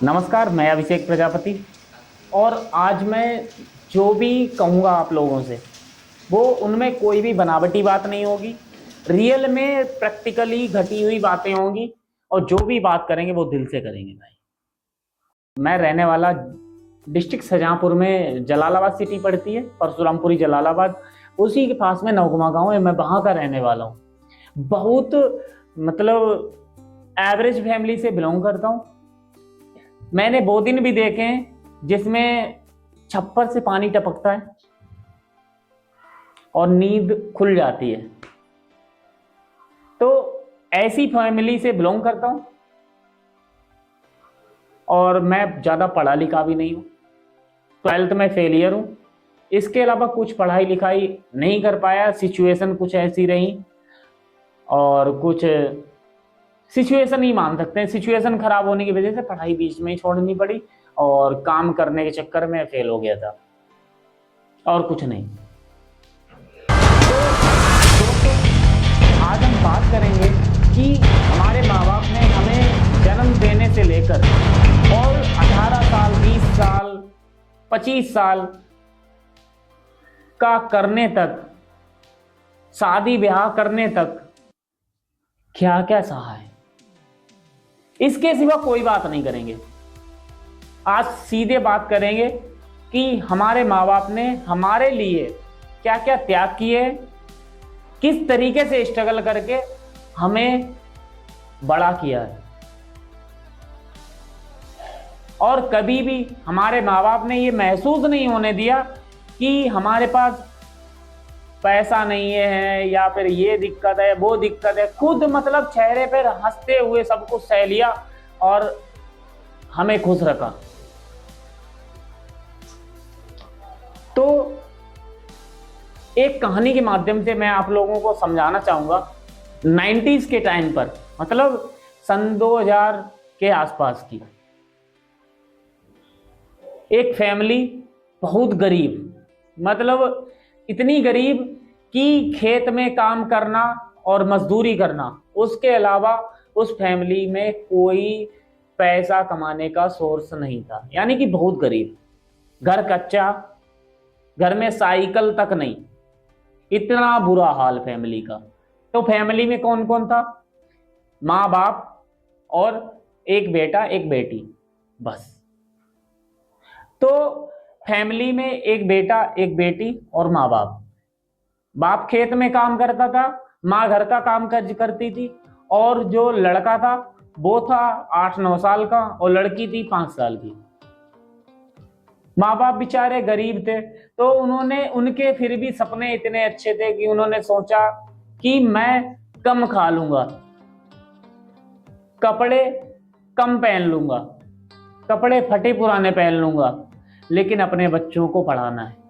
नमस्कार, मैं अभिषेक प्रजापति। और आज मैं जो भी कहूँगा आप लोगों से, वो उनमें कोई भी बनावटी बात नहीं होगी। रियल में प्रैक्टिकली घटी हुई बातें होंगी और जो भी बात करेंगे वो दिल से करेंगे भाई। मैं रहने वाला डिस्ट्रिक्ट शाहजहाँपुर में जलालाबाद सिटी पड़ती है, परशुरामपुरी जलालाबाद, उसी के पास में नवगमा गाँव है। मैं वहाँ का रहने वाला हूँ। बहुत मतलब एवरेज फैमिली से बिलोंग करता हूँ। मैंने वो दिन भी देखे हैं जिसमें छप्पर से पानी टपकता है और नींद खुल जाती है। तो ऐसी फैमिली से बिलोंग करता हूं और मैं ज़्यादा पढ़ा लिखा भी नहीं हूं। 12th में फेलियर हूं। इसके अलावा कुछ पढ़ाई लिखाई नहीं कर पाया। सिचुएशन कुछ ऐसी रही और कुछ सिचुएशन ही मान सकते हैं। सिचुएशन खराब होने की वजह से पढ़ाई बीच में ही छोड़नी पड़ी और काम करने के चक्कर में फेल हो गया था, और कुछ नहीं। तो दोस्तों, आज हम बात करेंगे कि हमारे माँ बाप ने हमें जन्म देने से लेकर और 18 साल, 20 साल, 25 साल का करने तक, शादी ब्याह करने तक क्या क्या सहा है। इसके सिवा कोई बात नहीं करेंगे। आज सीधे बात करेंगे कि हमारे माँ बाप ने हमारे लिए क्या क्या त्याग किए, किस तरीके से स्ट्रगल करके हमें बड़ा किया है। और कभी भी हमारे माँ बाप ने ये महसूस नहीं होने दिया कि हमारे पास पैसा नहीं है या फिर ये दिक्कत है, वो दिक्कत है। खुद मतलब चेहरे पर हंसते हुए सब कुछ सह लिया और हमें खुश रखा। तो एक कहानी के माध्यम से मैं आप लोगों को समझाना चाहूंगा। 90s के टाइम पर, मतलब सन 2000 के आसपास की एक फैमिली, बहुत गरीब, मतलब इतनी गरीब कि खेत में काम करना और मजदूरी करना, उसके अलावा उस फैमिली में कोई पैसा कमाने का सोर्स नहीं था। यानी कि बहुत गरीब, घर कच्चा, घर में साइकिल तक नहीं, इतना बुरा हाल फैमिली का। तो फैमिली में कौन कौन था? माँ बाप और एक बेटा एक बेटी, बस। तो फैमिली में एक बेटा एक बेटी और माँ बाप। बाप खेत में काम करता था, माँ घर का काम करती थी, और जो लड़का था वो था 8-9 साल का और लड़की थी 5 साल की। माँ बाप बेचारे गरीब थे, तो उन्होंने, उनके फिर भी सपने इतने अच्छे थे कि उन्होंने सोचा कि मैं कम खा लूंगा, कपड़े कम पहन लूंगा, कपड़े फटे पुराने पहन लूंगा, लेकिन अपने बच्चों को पढ़ाना है।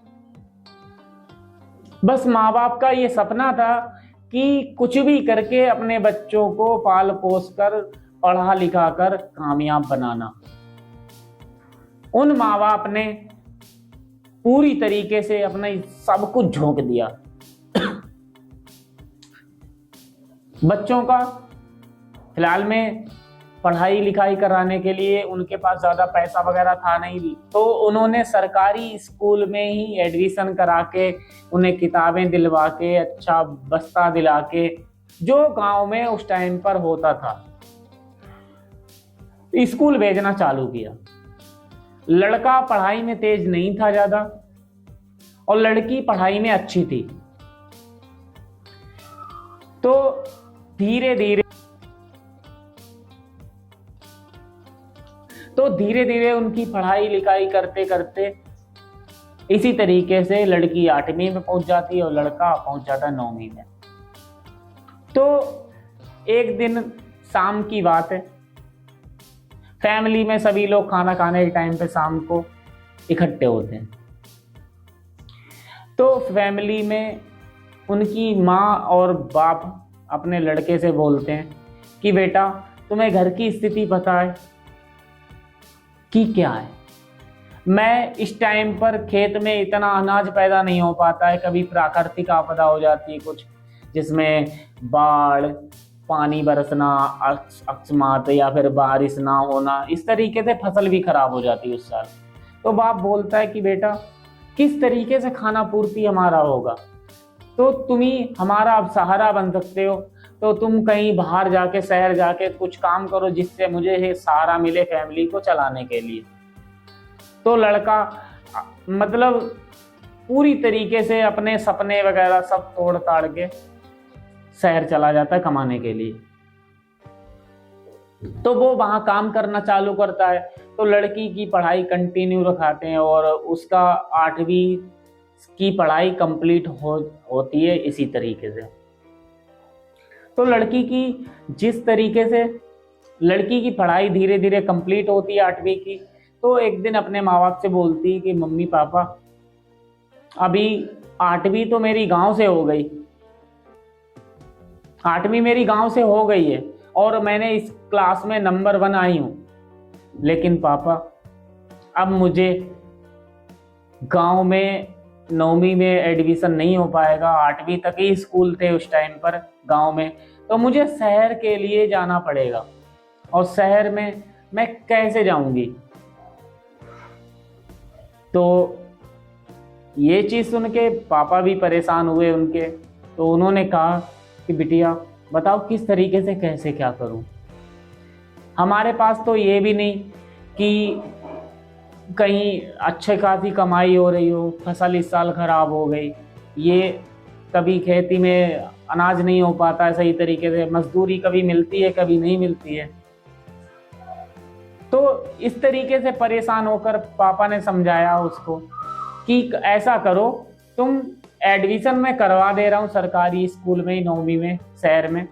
बस माँ बाप का ये सपना था कि कुछ भी करके अपने बच्चों को पाल पोस कर, पढ़ा लिखा कर कामयाब बनाना। उन माँ बाप ने पूरी तरीके से अपने सब कुछ झोंक दिया। बच्चों का फिलहाल में पढ़ाई लिखाई कराने के लिए उनके पास ज्यादा पैसा वगैरह था नहीं, तो उन्होंने सरकारी स्कूल में ही एडमिशन करा के, उन्हें किताबें दिलवा के, अच्छा बस्ता दिला के, जो गांव में उस टाइम पर होता था, स्कूल भेजना चालू किया। लड़का पढ़ाई में तेज नहीं था ज्यादा और लड़की पढ़ाई में अच्छी थी। तो धीरे धीरे उनकी पढ़ाई लिखाई करते करते इसी तरीके से लड़की 8वीं में पहुंच जाती है और लड़का पहुंच जाता है 9वीं में। तो एक दिन शाम की बात है, फैमिली में सभी लोग खाना खाने के टाइम पे शाम को इकट्ठे होते हैं। तो फैमिली में उनकी माँ और बाप अपने लड़के से बोलते हैं कि बेटा, तुम्हें घर की स्थिति पता है कि क्या है? मैं इस टाइम पर खेत में इतना अनाज पैदा नहीं हो पाता है, कभी प्राकृतिक आपदा हो जाती है कुछ, जिसमें बाढ़, पानी बरसना, अकस्मात या फिर बारिश ना होना, इस तरीके से फसल भी खराब हो जाती है उस साल। तो बाप बोलता है कि बेटा किस तरीके से खाना पूर्ति हमारा होगा, तो तुम ही हमारा अब सहारा बन सकते हो, तो तुम कहीं बाहर जाके, शहर जाके कुछ काम करो जिससे मुझे ये सहारा मिले फैमिली को चलाने के लिए। तो लड़का मतलब पूरी तरीके से अपने सपने वगैरह सब तोड़ ताड़ के शहर चला जाता है कमाने के लिए। तो वो वहां काम करना चालू करता है, तो लड़की की पढ़ाई कंटिन्यू रखाते हैं और उसका 8वीं की पढ़ाई कंप्लीट होती है इसी तरीके से। तो लड़की की पढ़ाई धीरे धीरे कंप्लीट होती है 8वीं की। तो एक दिन अपने माँ बाप से बोलती है कि मम्मी पापा अभी 8वीं तो मेरी गांव से हो गई, 8वीं मेरी गांव से हो गई है और मैंने इस क्लास में नंबर 1 आई हूं, लेकिन पापा अब मुझे गांव में 9वीं में एडमिशन नहीं हो पाएगा, 8वीं तक ही स्कूल थे उस टाइम पर गांव में, तो मुझे शहर के लिए जाना पड़ेगा और शहर में मैं कैसे जाऊंगी। तो ये चीज़ सुन के पापा भी परेशान हुए उनके। तो उन्होंने कहा कि बिटिया बताओ किस तरीके से कैसे क्या करूं, हमारे पास तो ये भी नहीं कि कहीं अच्छे खासी कमाई हो रही हो, फसल इस साल खराब हो गई, ये कभी खेती में अनाज नहीं हो पाता है सही तरीके से, मजदूरी कभी मिलती है कभी नहीं मिलती है। तो इस तरीके से परेशान होकर पापा ने समझाया उसको कि ऐसा करो, तुम एडमिशन में करवा दे रहा हूँ सरकारी स्कूल में ही 9वीं में शहर में,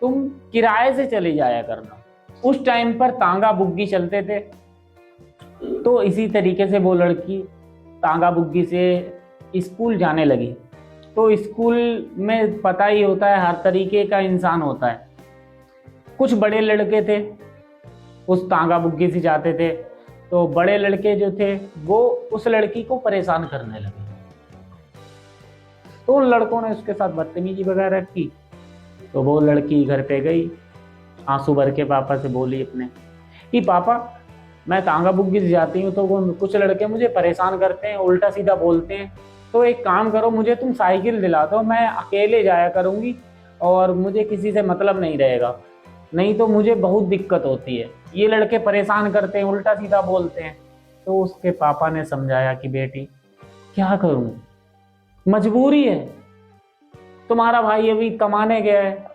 तुम किराए से चले जाया करना। उस टाइम पर तांगा बुग्गी चलते थे, तो इसी तरीके से वो लड़की तांगा बुग्गी से स्कूल जाने लगी। तो स्कूल में पता ही होता है हर तरीके का इंसान होता है, कुछ बड़े लड़के थे उस तांगा बुग्गी से जाते थे, तो बड़े लड़के जो थे वो उस लड़की को परेशान करने लगे। तो उन लड़कों ने उसके साथ बदतमीजी वगैरह की। तो वो लड़की घर पे गई, आंसू भर के पापा से बोली अपने कि पापा मैं तांगा बुग्गी से जाती हूँ तो वो कुछ लड़के मुझे परेशान करते हैं, उल्टा सीधा बोलते हैं, तो एक काम करो मुझे तुम साइकिल दिला दो, मैं अकेले जाया करूँगी और मुझे किसी से मतलब नहीं रहेगा, नहीं तो मुझे बहुत दिक्कत होती है, ये लड़के परेशान करते हैं, उल्टा सीधा बोलते हैं। तो उसके पापा ने समझाया कि बेटी क्या करूं, मजबूरी है, तुम्हारा भाई अभी कमाने गया है,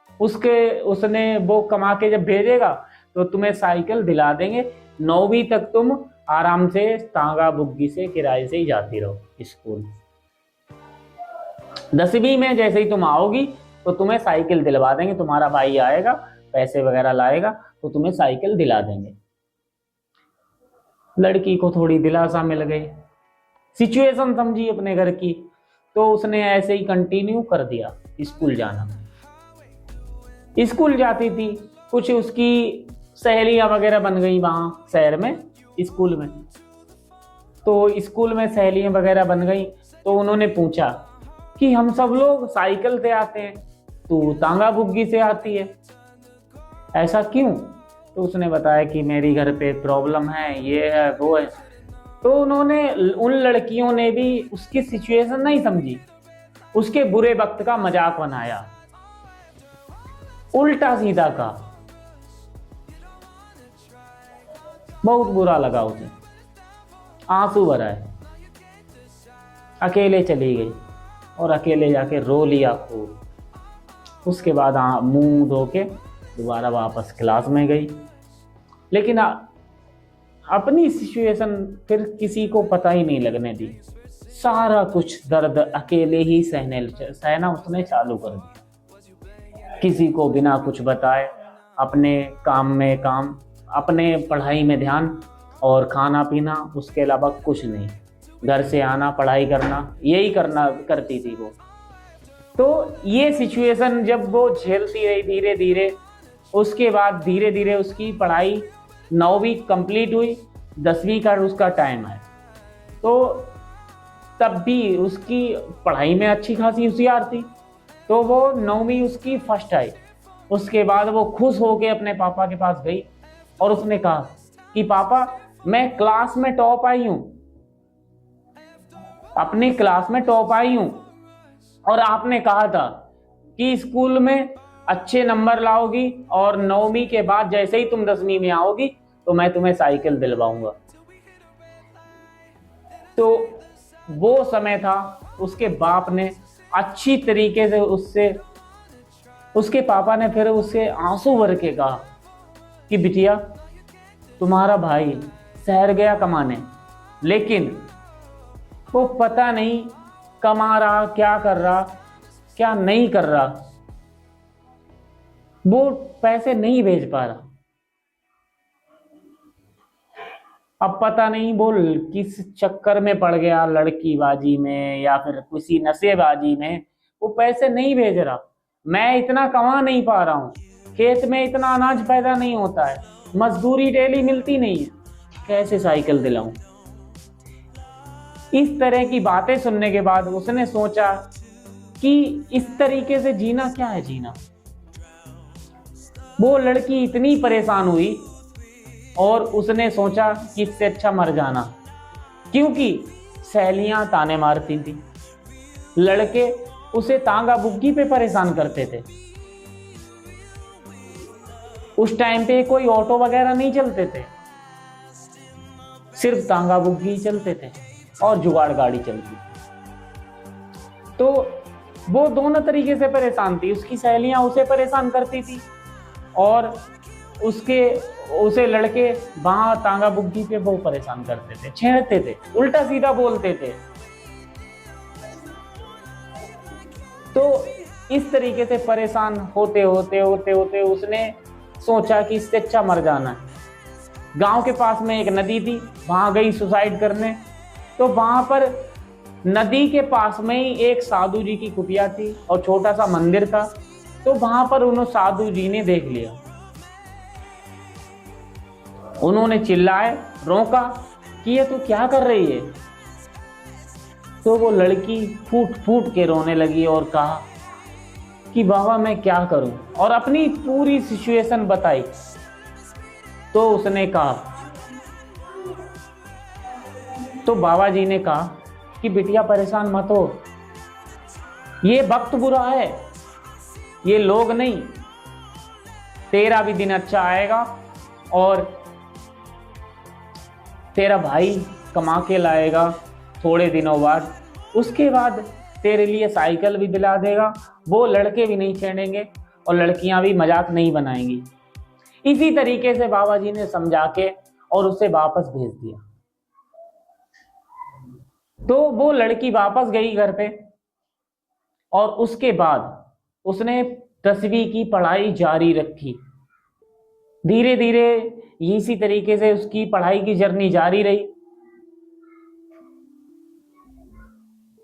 उसने वो कमा के जब भेजेगा तो तुम्हें साइकिल दिला देंगे, 9वीं तक तुम आराम से तांगा बुग्गी से किराए से ही जाती रहो स्कूल, 10वीं में जैसे ही तुम आओगी तो तुम्हें साइकिल दिलवा देंगे, तुम्हारा भाई आएगा पैसे वगैरह लाएगा तो तुम्हें साइकिल दिला देंगे। लड़की को थोड़ी दिलासा मिल गई, सिचुएशन समझी अपने घर की, तो उसने ऐसे ही कंटिन्यू कर दिया स्कूल जाना। स्कूल जाती थी, कुछ उसकी सहेलियां वगैरह बन गई वहां शहर में स्कूल में। तो स्कूल में सहेलियां वगैरह बन गई, तो उन्होंने पूछा कि हम सब लोग साइकिल से आते हैं, तू तांगा बुग्गी से आती है, ऐसा क्यों? तो उसने बताया कि मेरी घर पे प्रॉब्लम है, ये है वो है। तो उन लड़कियों ने भी उसकी सिचुएशन नहीं समझी, उसके बुरे वक्त का मजाक बनाया, उल्टा सीधा का। बहुत बुरा लगा उसे, आंसू भराए, अकेले चली गई और अकेले जाके रो लिया खूब। उसके बाद मुंह धो के दोबारा वापस क्लास में गई, लेकिन अपनी सिचुएशन फिर किसी को पता ही नहीं लगने दी, सारा कुछ दर्द अकेले ही सहना उसने चालू कर दिया, किसी को बिना कुछ बताए, अपने काम में काम, अपने पढ़ाई में ध्यान और खाना पीना, उसके अलावा कुछ नहीं, घर से आना पढ़ाई करना, यही करती थी वो। तो ये सिचुएशन जब वो झेलती रही धीरे धीरे, उसके बाद धीरे धीरे उसकी पढ़ाई 9वीं कंप्लीट हुई, 10वीं का उसका टाइम है। तो तब भी उसकी पढ़ाई में अच्छी खासी होशियार थी, तो वो 9वीं उसकी फर्स्ट आई। उसके बाद वो खुश होके अपने पापा के पास गई और उसने कहा कि पापा, मैं क्लास में टॉप आई हूं, अपनी क्लास में टॉप आई हूं, और आपने कहा था कि स्कूल में अच्छे नंबर लाओगी और 9वीं के बाद जैसे ही तुम 10वीं में आओगी तो मैं तुम्हें साइकिल दिलवाऊंगा। तो वो समय था, उसके बाप ने अच्छी तरीके से उसके पापा ने फिर उससे आंसू भर के कहा कि बिटिया, तुम्हारा भाई शहर गया कमाने, लेकिन वो पता नहीं कमा रहा, क्या कर रहा, क्या नहीं कर रहा, वो पैसे नहीं भेज पा रहा। अब पता नहीं वो किस चक्कर में पड़ गया, लड़की बाजी में या फिर किसी नशेबाजी में, वो पैसे नहीं भेज रहा। मैं इतना कमा नहीं पा रहा हूँ, खेत में इतना अनाज पैदा नहीं होता है, मजदूरी डेली मिलती नहीं है, कैसे साइकिल दिलाऊं। इस तरह की बातें सुनने के बाद उसने सोचा कि इस तरीके से जीना क्या है जीना। वो लड़की इतनी परेशान हुई और उसने सोचा कि इससे अच्छा मर जाना, क्योंकि सहेलियां ताने मारती थी, लड़के उसे तांगा बुग्गी पे परेशान करते थे। उस टाइम पे कोई ऑटो वगैरह नहीं चलते थे, सिर्फ तांगा बुग्गी चलते थे और जुगाड़ गाड़ी चलती थी। तो वो दोनों तरीके से परेशान थी, उसकी सहेलियां उसे परेशान करती थी और उसे लड़के वहां तांगा बुग्गी पे वो परेशान करते थे, छेड़ते थे, उल्टा सीधा बोलते थे। तो इस तरीके से परेशान होते होते उसने सोचा कि इससे अच्छा मर जाना है। गांव के पास में एक नदी थी, वहां गई सुसाइड करने। तो वहां पर नदी के पास में ही एक साधु जी की कुटिया थी और छोटा सा मंदिर था। तो वहां पर उन्होंने साधु जी ने देख लिया, उन्होंने चिल्लाए, रोका कि ये तू क्या कर रही है। तो वो लड़की फूट फूट के रोने लगी और कहा कि बाबा मैं क्या करूं, और अपनी पूरी सिचुएशन बताई। तो उसने कहा, तो बाबा जी ने कहा कि बिटिया परेशान मत हो, ये वक्त बुरा है, ये लोग नहीं, तेरा भी दिन अच्छा आएगा और तेरा भाई कमा के लाएगा थोड़े दिनों बाद, उसके बाद तेरे लिए साइकिल भी दिला देगा, वो लड़के भी नहीं छेड़ेंगे और लड़कियां भी मजाक नहीं बनाएंगी। इसी तरीके से बाबा जी ने समझा के और उसे वापस भेज दिया। तो वो लड़की वापस गई घर पे और उसके बाद उसने 10वीं की पढ़ाई जारी रखी। धीरे धीरे इसी तरीके से उसकी पढ़ाई की जर्नी जारी रही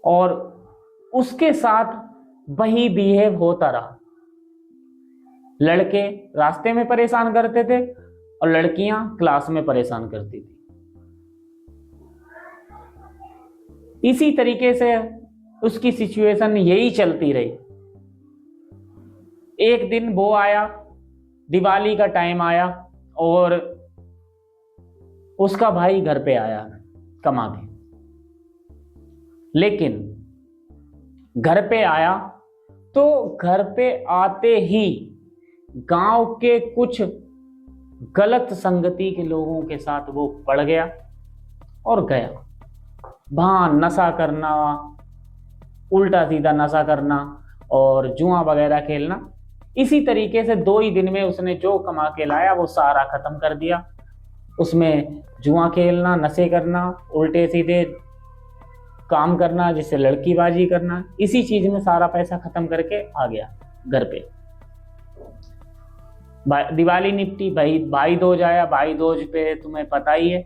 और उसके साथ वही बिहेव होता रहा। लड़के रास्ते में परेशान करते थे और लड़कियां क्लास में परेशान करती थी। इसी तरीके से उसकी सिचुएशन यही चलती रही। एक दिन वो आया, दिवाली का टाइम आया और उसका भाई घर पे आया कमा के। लेकिन घर पे आया तो घर पे आते ही गांव के कुछ गलत संगति के लोगों के साथ वो पड़ गया और गया। वहां नशा करना, उल्टा सीधा नशा करना और जुआ वगैरह खेलना। इसी तरीके से 2 ही दिन में उसने जो कमा के लाया वो सारा खत्म कर दिया। उसमें जुआ खेलना, नशे करना, उल्टे सीधे काम करना, जिससे लड़कीबाजी करना, इसी चीज में सारा पैसा खत्म करके आ गया घर पे। दिवाली निपटी, भाई दूज आया। भाई दूज पे तुम्हें पता ही है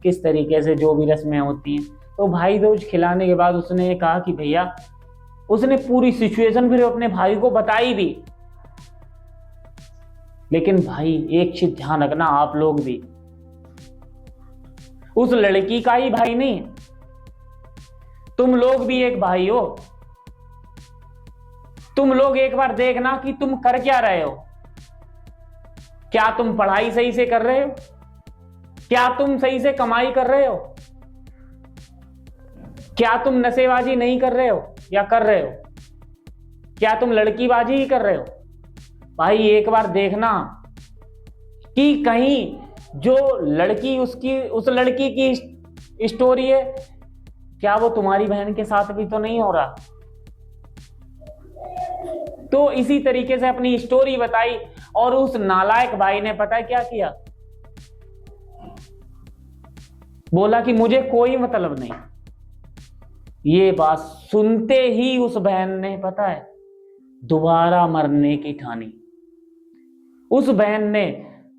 किस तरीके से जो भी रस्में होती हैं। तो भाई दूज खिलाने के बाद उसने कहा कि भैया, उसने पूरी सिचुएशन फिर अपने भाई को बताई भी। लेकिन भाई एक चीज ध्यान रखना, आप लोग भी, उस लड़की का ही भाई नहीं, तुम लोग भी एक भाई हो। तुम लोग एक बार देखना कि तुम कर क्या रहे हो। क्या तुम पढ़ाई सही से कर रहे हो? क्या तुम सही से कमाई कर रहे हो? क्या तुम नशेबाजी नहीं कर रहे हो या कर रहे हो? क्या तुम लड़कीबाजी ही कर रहे हो? भाई एक बार देखना कि कहीं जो लड़की उस लड़की की स्टोरी है, क्या वो तुम्हारी बहन के साथ भी तो नहीं हो रहा? तो इसी तरीके से अपनी स्टोरी बताई और उस नालायक भाई ने पता है क्या किया? बोला कि मुझे कोई मतलब नहीं। ये बात सुनते ही उस बहन ने पता है दोबारा मरने की ठानी। उस बहन ने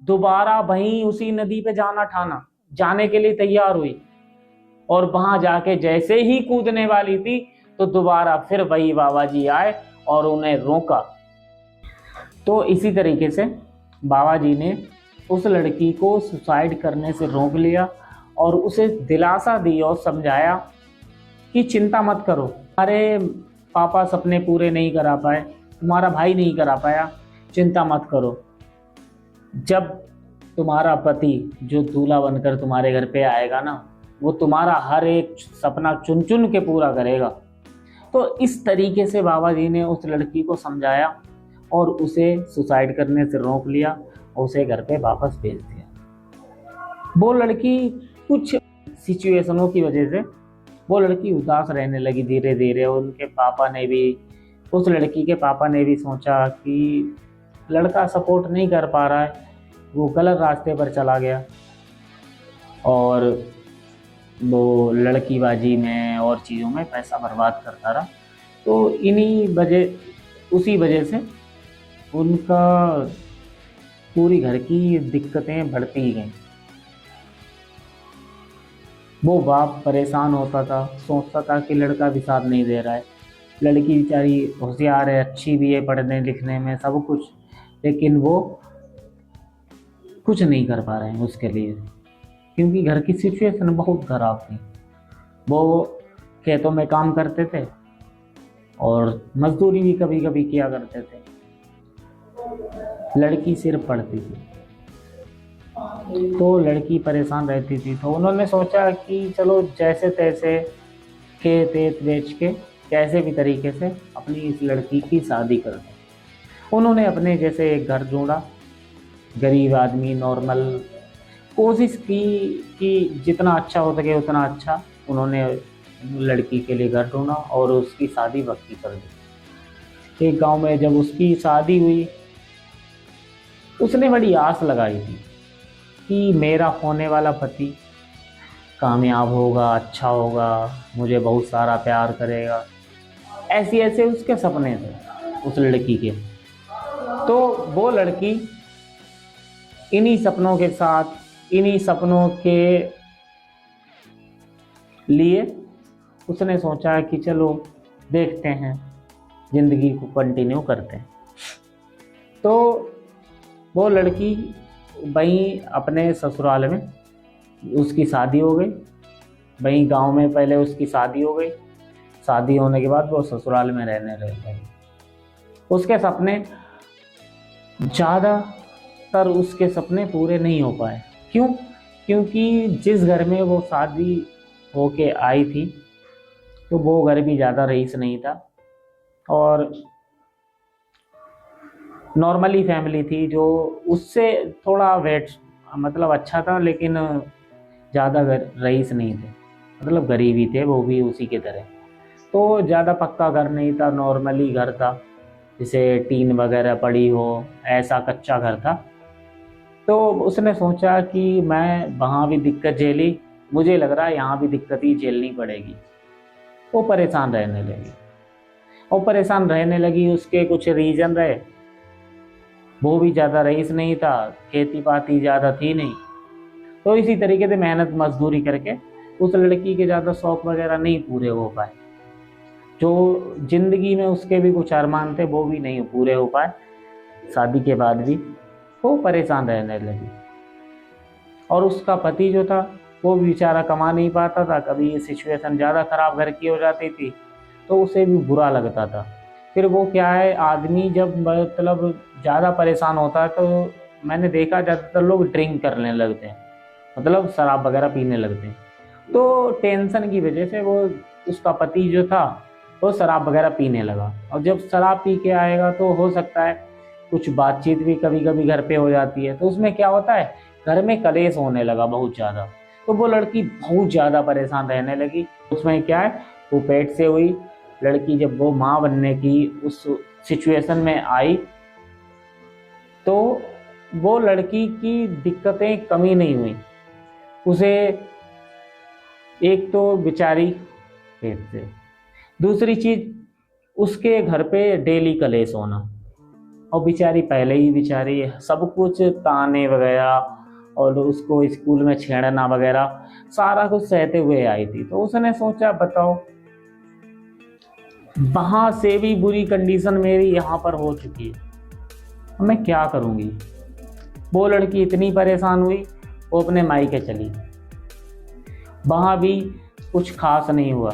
दोबारा वहीं उसी नदी पे जाने के लिए तैयार हुई और वहां जाके जैसे ही कूदने वाली थी तो दोबारा फिर वही बाबा जी आए और उन्हें रोका। तो इसी तरीके से बाबा जी ने उस लड़की को सुसाइड करने से रोक लिया और उसे दिलासा दी और समझाया कि चिंता मत करो, अरे पापा सपने पूरे नहीं करा पाए, तुम्हारा भाई नहीं करा पाया, चिंता मत करो। जब तुम्हारा पति जो दूल्हा बनकर तुम्हारे घर पे आएगा ना, वो तुम्हारा हर एक सपना चुन चुन के पूरा करेगा। तो इस तरीके से बाबा जी ने उस लड़की को समझाया और उसे सुसाइड करने से रोक लिया और उसे घर पे वापस भेज दिया। वो लड़की कुछ सिचुएशनों की वजह से वो लड़की उदास रहने लगी धीरे धीरे। उनके पापा ने भी, उस लड़की के पापा ने भी सोचा कि लड़का सपोर्ट नहीं कर पा रहा है, वो गलत रास्ते पर चला गया और वो लड़कीबाजी में और चीज़ों में पैसा बर्बाद करता रहा। तो उसी वजह से उनका पूरी घर की दिक्कतें बढ़ती ही गईं। वो बाप परेशान होता था, सोचता था कि लड़का भी साथ नहीं दे रहा है, लड़की बेचारी होशियार है, अच्छी भी है पढ़ने लिखने में सब कुछ, लेकिन वो कुछ नहीं कर पा रहे हैं उसके लिए क्योंकि घर की सिचुएशन बहुत खराब थी। वो खेतों में काम करते थे और मजदूरी भी कभी कभी किया करते थे, लड़की सिर्फ पढ़ती थी। तो लड़की परेशान रहती थी, तो उन्होंने सोचा कि चलो जैसे तैसे खेत वेत बेच के कैसे भी तरीके से अपनी इस लड़की की शादी कर दें। उन्होंने अपने जैसे एक घर ढूंढा, गरीब आदमी नॉर्मल, कोशिश की कि जितना अच्छा हो सके उतना अच्छा। उन्होंने लड़की के लिए घर ढूंढा और उसकी शादी पक्की कर दी। एक गांव में जब उसकी शादी हुई, उसने बड़ी आस लगाई थी कि मेरा होने वाला पति कामयाब होगा, अच्छा होगा, मुझे बहुत सारा प्यार करेगा, ऐसे ऐसे उसके सपने थे उस लड़की के। तो वो लड़की इन्हीं सपनों के साथ, इन्हीं सपनों के लिए उसने सोचा कि चलो देखते हैं, ज़िंदगी को कंटिन्यू करते हैं। तो वो लड़की वहीं अपने ससुराल में उसकी शादी हो गई, वहीं गांव में पहले उसकी शादी हो गई। शादी होने के बाद वो ससुराल में रहने लगी। उसके सपने ज़्यादातर उसके सपने पूरे नहीं हो पाए। क्यों? क्योंकि जिस घर में वो शादी होके आई थी तो वो घर भी ज़्यादा रईस नहीं था और नॉर्मली फैमिली थी, जो उससे थोड़ा वेट मतलब अच्छा था, लेकिन ज़्यादा रईस नहीं थे, मतलब गरीब ही थे वो भी उसी के तरह। तो ज़्यादा पक्का घर नहीं था, नॉर्मली घर था, जिसे टीन वगैरह पड़ी हो, ऐसा कच्चा घर था। तो उसने सोचा कि मैं वहाँ भी दिक्कत झेली, मुझे लग रहा है यहाँ भी दिक्कत ही झेलनी पड़ेगी। वो परेशान रहने लगी और परेशान रहने लगी। उसके कुछ रीज़न रहे, वो भी ज़्यादा रईस नहीं था, खेती पाती ज़्यादा थी नहीं, तो इसी तरीके से मेहनत मजदूरी करके उस लड़की के ज़्यादा शौक वगैरह नहीं पूरे हो पाए। जो ज़िंदगी में उसके भी कुछ अरमान थे वो भी नहीं पूरे हो पाए। शादी के बाद भी वो परेशान रहने लगी और उसका पति जो था वो बेचारा कमा नहीं पाता था। कभी ये सिचुएशन ज़्यादा ख़राब घर की हो जाती थी तो उसे भी बुरा लगता था। फिर वो क्या है, आदमी जब मतलब ज़्यादा परेशान होता है तो मैंने देखा ज़्यादातर लोग ड्रिंक करने लगते हैं, मतलब शराब वगैरह पीने लगते हैं। तो टेंशन की वजह से वो, उसका पति जो था वो शराब वगैरह पीने लगा, और जब शराब पी के आएगा तो हो सकता है कुछ बातचीत भी कभी कभी घर पे हो जाती है, तो उसमें क्या होता है, घर में कलेश होने लगा बहुत ज़्यादा। तो वो लड़की बहुत ज़्यादा परेशान रहने लगी। उसमें क्या है, वो पेट से हुई लड़की, जब वो माँ बनने की उस सिचुएशन में आई तो वो लड़की की दिक्कतें कमी नहीं हुई। उसे एक तो बेचारी पेट से, दूसरी चीज उसके घर पे डेली कलेश होना, और बेचारी पहले ही बेचारी सब कुछ ताने वगैरह और उसको स्कूल में छेड़ना वगैरह सारा कुछ सहते हुए आई थी। तो उसने सोचा बताओ, वहां से भी बुरी कंडीशन मेरी यहाँ पर हो चुकी है, अब मैं क्या करूँगी। वो लड़की इतनी परेशान हुई, वो अपने मायके चली। वहां भी कुछ खास नहीं हुआ।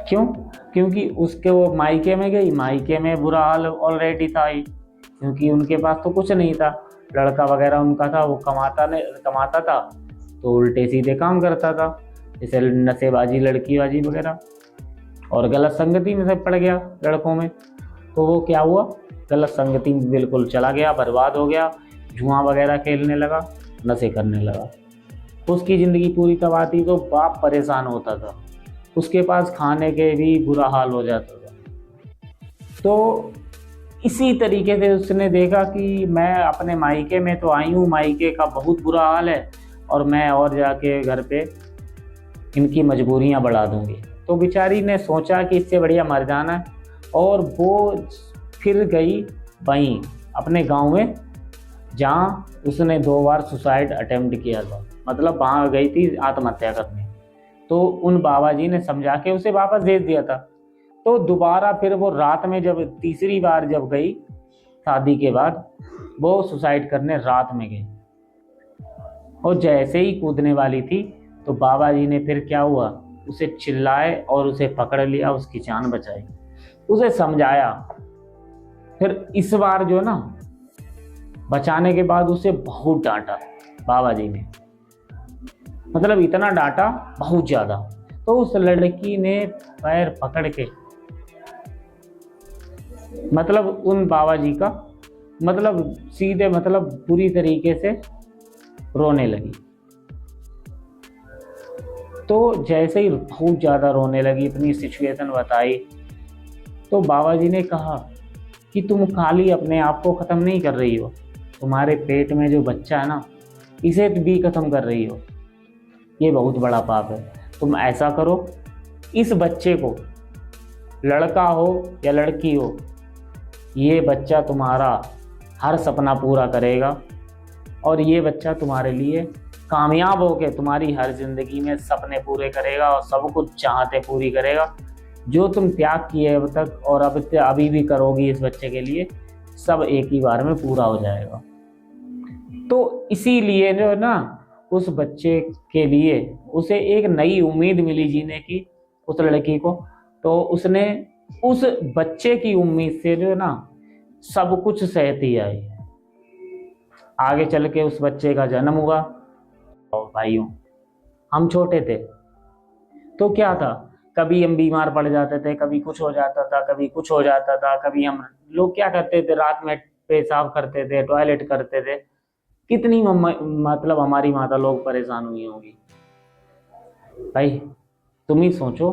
क्यों? क्योंकि उसके वो मायके में गई, मायके में बुरा हाल ऑलरेडी था ही, क्योंकि उनके पास तो कुछ नहीं था। लड़का वगैरह उनका था, वो कमाता था तो उल्टे सीधे काम करता था, जैसे नशेबाजी, लड़कीबाजी वगैरह, और गलत संगति में से पड़ गया लड़कों में। तो वो क्या हुआ, गलत संगति में बिल्कुल चला गया, बर्बाद हो गया, जुआ वगैरह खेलने लगा, नशे करने लगा। उसकी ज़िंदगी पूरी तबाह थी। तो बाप परेशान होता था, उसके पास खाने के भी बुरा हाल हो जाता था। तो इसी तरीके से उसने देखा कि मैं अपने मायके में तो आई हूँ, मायके का बहुत बुरा हाल है, और मैं और जाके घर पे इनकी मजबूरियाँ बढ़ा दूँगी। तो बेचारी ने सोचा कि इससे बढ़िया मर जाना है, और वो फिर गई वहीं अपने गांव में जहां उसने 2 बार सुसाइड अटेम्प्ट किया था, मतलब वहां गई थी आत्महत्या करने। तो उन बाबा जी ने समझा के उसे वापस भेज दिया था। तो दोबारा फिर वो रात में जब तीसरी बार जब गई शादी के बाद, वो सुसाइड करने रात में गई, और जैसे ही कूदने वाली थी तो बाबा जी ने फिर क्या हुआ, उसे चिल्लाए और उसे पकड़ लिया, उसकी जान बचाई, उसे समझाया। फिर इस बार जो ना, बचाने के बाद उसे बहुत डांटा बाबा जी ने, मतलब इतना डांटा बहुत ज्यादा। तो उस लड़की ने पैर पकड़ के, मतलब उन बाबा जी का, मतलब सीधे, मतलब पूरी तरीके से रोने लगी। तो जैसे ही बहुत ज़्यादा रोने लगी, अपनी सिचुएशन बताई, तो बाबा जी ने कहा कि तुम खाली अपने आप को ख़त्म नहीं कर रही हो, तुम्हारे पेट में जो बच्चा है ना, इसे भी ख़त्म कर रही हो। ये बहुत बड़ा पाप है। तुम ऐसा करो, इस बच्चे को, लड़का हो या लड़की हो, ये बच्चा तुम्हारा हर सपना पूरा करेगा, और ये बच्चा तुम्हारे लिए कामयाब होकर तुम्हारी हर जिंदगी में सपने पूरे करेगा, और सब कुछ चाहते पूरी करेगा। जो तुम त्याग किए अब तक और अभी भी करोगी इस बच्चे के लिए, सब एक ही बार में पूरा हो जाएगा। तो इसीलिए जो है ना, उस बच्चे के लिए उसे एक नई उम्मीद मिली जीने की, उस लड़की को। तो उसने उस बच्चे की उम्मीद से जो है ना, सब कुछ सहती आई। आगे चल के उस बच्चे का जन्म हुआ। और भाइयों, हम छोटे थे तो क्या था, कभी हम बीमार पड़ जाते थे, कभी कुछ हो जाता था, कभी कुछ हो जाता था, कभी हम लोग क्या करते थे, रात में पेशाब करते थे, टॉयलेट करते थे। कितनी मतलब हमारी माता लोग परेशान हुई होंगी। भाई तुम ही सोचो,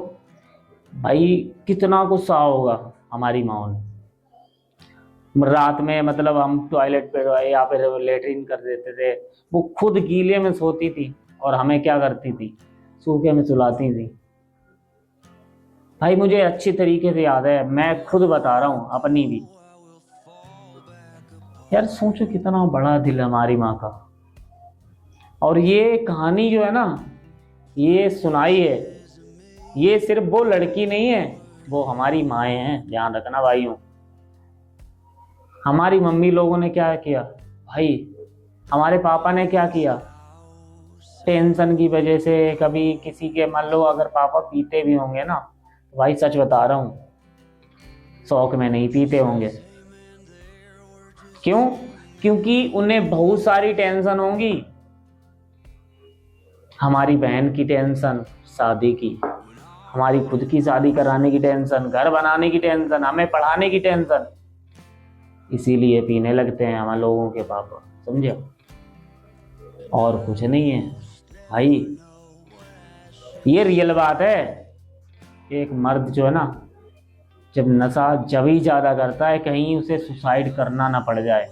भाई कितना गुस्सा होगा हमारी माओ ने। रात में मतलब हम टॉयलेट पे या फिर लेटरिन कर देते थे, वो खुद गीले में सोती थी और हमें क्या करती थी, सूखे में सुलाती थी। भाई मुझे अच्छी तरीके से याद है, मैं खुद बता रहा हूँ अपनी भी। यार सोचो कितना बड़ा दिल है हमारी माँ का। और ये कहानी जो है ना, ये सुनाई है, ये सिर्फ वो लड़की नहीं है, वो हमारी माएँ हैं, ध्यान रखना भाइयों। हमारी मम्मी लोगों ने क्या किया भाई, हमारे पापा ने क्या किया, टेंशन की वजह से कभी किसी के, मान लो अगर पापा पीते भी होंगे ना, तो भाई सच बता रहा हूँ, शौक में नहीं पीते होंगे, क्यों? क्योंकि उन्हें बहुत सारी टेंशन होंगी। हमारी बहन की टेंशन शादी की, हमारी खुद की शादी कराने की टेंशन, घर बनाने की टेंशन, हमें पढ़ाने की टेंशन। इसीलिए पीने लगते हैं हम लोगों के पापा, समझे? और कुछ नहीं है भाई, ये रियल बात है। एक मर्द जो है ना, जब नशा जब ही ज्यादा करता है, कहीं उसे सुसाइड करना ना पड़ जाए।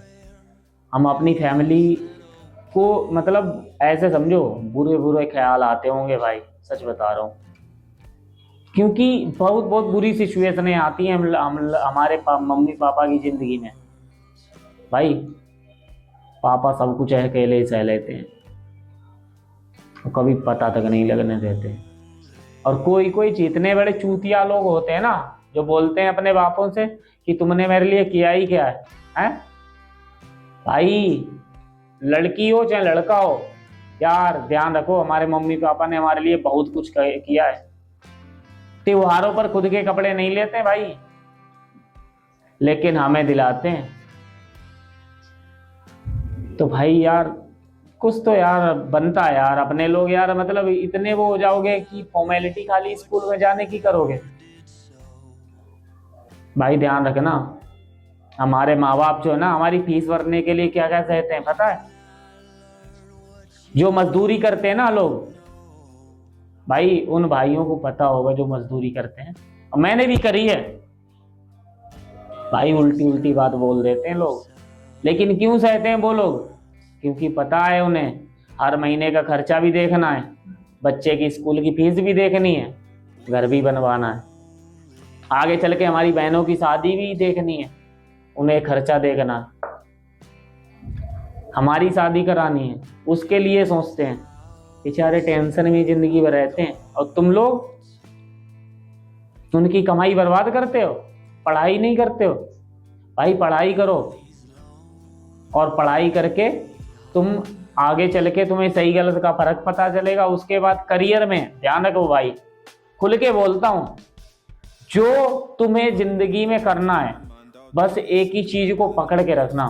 हम अपनी फैमिली को मतलब ऐसे समझो, बुरे बुरे ख्याल आते होंगे भाई, सच बता रहा हूँ। क्योंकि बहुत बहुत बुरी सिचुएशनें आती हैं हमारे मम्मी पापा की जिंदगी में। भाई पापा सब कुछ अकेले ही सह लेते हैं, तो कभी पता तक नहीं लगने देते। और कोई कोई जितने बड़े चूतिया लोग होते हैं ना, जो बोलते हैं अपने बापों से कि तुमने मेरे लिए किया ही क्या है, हैं? भाई लड़की हो चाहे लड़का हो, यार ध्यान रखो, हमारे मम्मी पापा ने हमारे लिए बहुत कुछ किया है। त्योहारों पर खुद के कपड़े नहीं लेते भाई, लेकिन हमें दिलाते हैं। तो भाई यार कुछ तो यार बनता है यार। अपने लोग यार मतलब इतने वो हो जाओगे कि फॉर्मेलिटी खाली स्कूल में जाने की करोगे। भाई ध्यान रखना, हमारे माँ बाप जो है ना, हमारी फीस भरने के लिए क्या क्या सहते हैं पता है? जो मजदूरी करते हैं ना लोग, भाई उन भाइयों को पता होगा जो मजदूरी करते हैं, और मैंने भी करी है भाई। उल्टी उल्टी बात बोल देते हैं लोग, लेकिन क्यों सहते हैं वो लोग? क्योंकि पता है उन्हें हर महीने का खर्चा भी देखना है, बच्चे की स्कूल की फीस भी देखनी है, घर भी बनवाना है, आगे चल के हमारी बहनों की शादी भी देखनी है, उन्हें खर्चा देखना, हमारी शादी करानी है, उसके लिए सोचते हैं। बेचारे टेंशन में जिंदगी भर रहते हैं, और तुम लोग उनकी कमाई बर्बाद करते हो, पढ़ाई नहीं करते हो। भाई पढ़ाई करो, और पढ़ाई करके तुम आगे चल के तुम्हें सही गलत का फर्क पता चलेगा। उसके बाद करियर में ध्यान रखो भाई, खुल के बोलता हूं, जो तुम्हें जिंदगी में करना है बस एक ही चीज को पकड़ के रखना।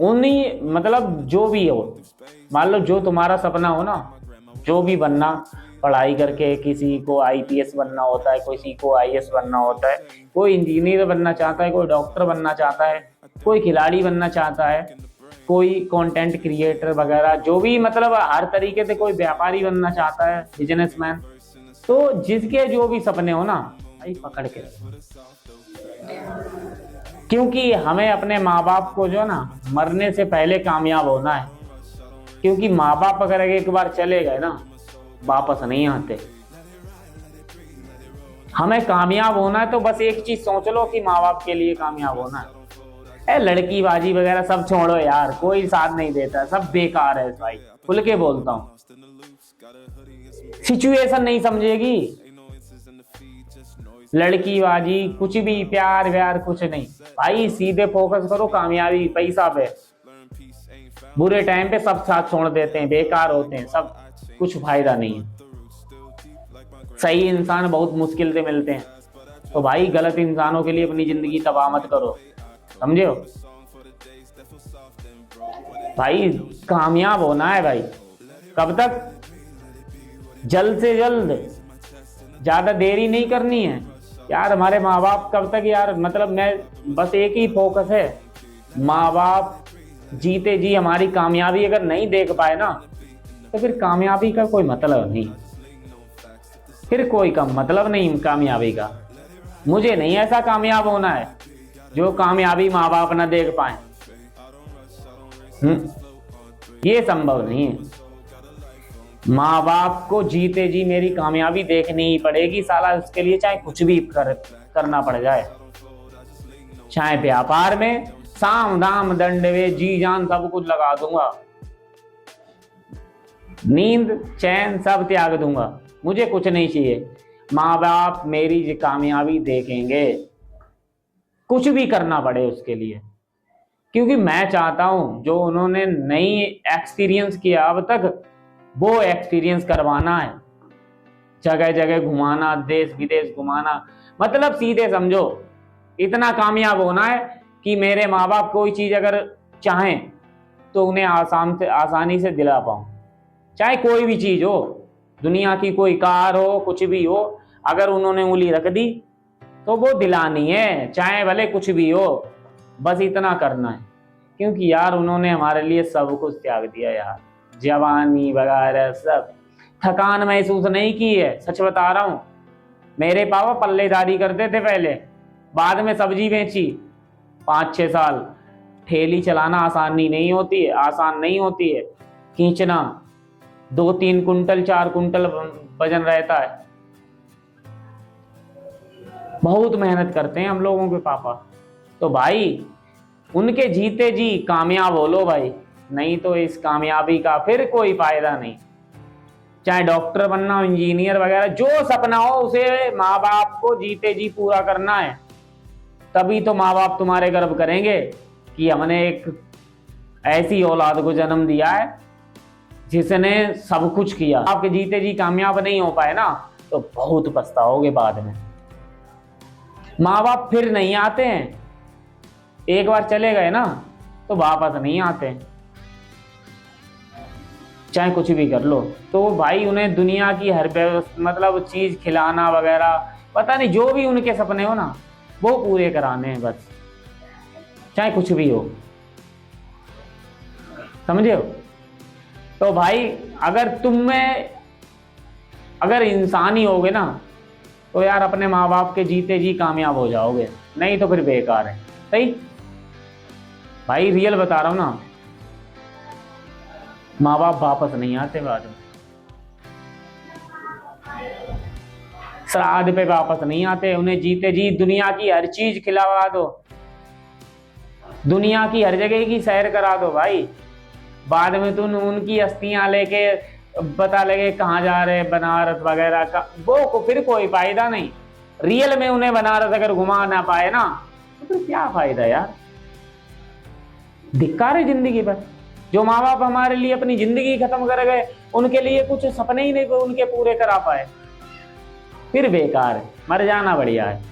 उन्हीं मतलब जो भी हो, मान लो जो तुम्हारा सपना हो ना, जो भी बनना, पढ़ाई करके किसी को आईपीएस बनना होता है, किसी को आईएएस बनना होता है, कोई इंजीनियर बनना चाहता है, कोई डॉक्टर बनना चाहता है, कोई खिलाड़ी बनना चाहता है, कोई कंटेंट क्रिएटर वगैरह, जो भी मतलब हर तरीके से कोई व्यापारी बनना चाहता है, बिजनेसमैन। तो जिसके जो भी सपने हो ना भाई, पकड़ के रखो। क्योंकि हमें अपने माँ बाप को जो ना मरने से पहले कामयाब होना है। क्योंकि माँ बाप अगर एक बार चले गए ना, वापस नहीं आते। हमें कामयाब होना है तो बस एक चीज सोच लो कि माँ बाप के लिए कामयाब होना है। लड़की बाजी वगैरह सब छोड़ो यार, कोई साथ नहीं देता, सब बेकार है भाई, खुल के बोलता हूँ। सिचुएशन नहीं समझेगी, लड़की बाजी कुछ भी, प्यार व्यार कुछ नहीं भाई। सीधे फोकस करो कामयाबी, पैसा पे। बुरे टाइम पे सब साथ छोड़ देते हैं, बेकार होते हैं सब, कुछ फायदा नहीं है। सही इंसान बहुत मुश्किल से मिलते हैं, तो भाई गलत इंसानों के लिए अपनी जिंदगी तबाह मत करो, समझे हो? भाई कामयाब होना है भाई, कब तक? जल्द से जल्द, ज्यादा देरी नहीं करनी है यार। हमारे माँ बाप कब तक यार, मतलब मैं बस एक ही फोकस है, माँ बाप जीते जी हमारी कामयाबी अगर नहीं देख पाए ना, तो फिर कामयाबी का कोई मतलब नहीं, फिर कोई कम मतलब नहीं कामयाबी का। मुझे नहीं ऐसा कामयाब होना है जो कामयाबी माँ बाप ना देख पाए, ये संभव नहीं है। माँ बाप को जीते जी मेरी कामयाबी देखनी ही पड़ेगी साला, उसके लिए चाहे कुछ भी करना पड़ जाए। चाहे व्यापार में साम दाम दंड वे जी जान सब कुछ लगा दूंगा, नींद चैन सब त्याग दूंगा, मुझे कुछ नहीं चाहिए। माँ बाप मेरी कामयाबी देखेंगे, कुछ भी करना पड़े उसके लिए। क्योंकि मैं चाहता हूं जो उन्होंने नई एक्सपीरियंस किया अब तक, वो एक्सपीरियंस करवाना है, जगह जगह घुमाना, देश विदेश घुमाना। मतलब सीधे समझो, इतना कामयाब होना है कि मेरे माँ बाप कोई चीज अगर चाहें तो उन्हें आसानी से दिला पाऊं, चाहे कोई भी चीज हो, दुनिया की कोई कार हो, कुछ भी हो, अगर उन्होंने उंगली रख दी तो वो दिलानी है, चाहे भले कुछ भी हो, बस इतना करना है। क्योंकि यार उन्होंने हमारे लिए सब कुछ त्याग दिया यार, जवानी वगैरह सब, थकान महसूस नहीं की है, सच बता रहा हूं। मेरे पापा पल्लेदारी करते थे पहले, बाद में सब्जी बेची 5-6 साल। ठेली चलाना आसानी नहीं होती है, आसान नहीं होती है, खींचना 2-3 कुंटल 4 कुंटल वजन रहता है, बहुत मेहनत करते हैं हम लोगों के पापा। तो भाई उनके जीते जी कामयाब हो लो भाई, नहीं तो इस कामयाबी का फिर कोई फायदा नहीं। चाहे डॉक्टर बनना हो, इंजीनियर वगैरह, जो सपना हो उसे माँ बाप को जीते जी पूरा करना है। तभी तो माँ बाप तुम्हारे गर्व करेंगे कि हमने एक ऐसी औलाद को जन्म दिया है जिसने सब कुछ किया। आपके जीते जी कामयाब नहीं हो पाए ना तो बहुत पछताओगे बाद में। माँ बाप फिर नहीं आते हैं, एक बार चले गए ना तो वापस नहीं आते, चाहे कुछ भी कर लो। तो भाई उन्हें दुनिया की हर मतलब चीज खिलाना वगैरह, पता नहीं जो भी उनके सपने हो ना वो पूरे कराने हैं बस, चाहे कुछ भी हो, समझे हो। तो भाई अगर तुम में अगर इंसान ही होगे ना तो यार अपने माँ बाप के जीते जी कामयाब हो जाओगे, नहीं तो फिर बेकार है। सही भाई, रियल बता रहा हूं ना, माँ बाप वापस नहीं आते बाद में, श्राद्ध पे वापस नहीं आते। उन्हें जीते जी दुनिया की हर चीज खिलावा दो, दुनिया की हर जगह की सैर करा दो भाई, बाद में तुम उनकी अस्थियां लेके पता लगे कहाँ जा रहे बनारस वगैरह का, वो फिर कोई फायदा नहीं। रियल में उन्हें बनारस अगर घुमा ना पाए ना तो फिर क्या फायदा यार, धिक्कार है जिंदगी पर। जो माँ बाप हमारे लिए अपनी जिंदगी खत्म कर गए, उनके लिए कुछ सपने ही नहीं उनके पूरे करा पाए, फिर बेकार है, मर जाना बढ़िया है।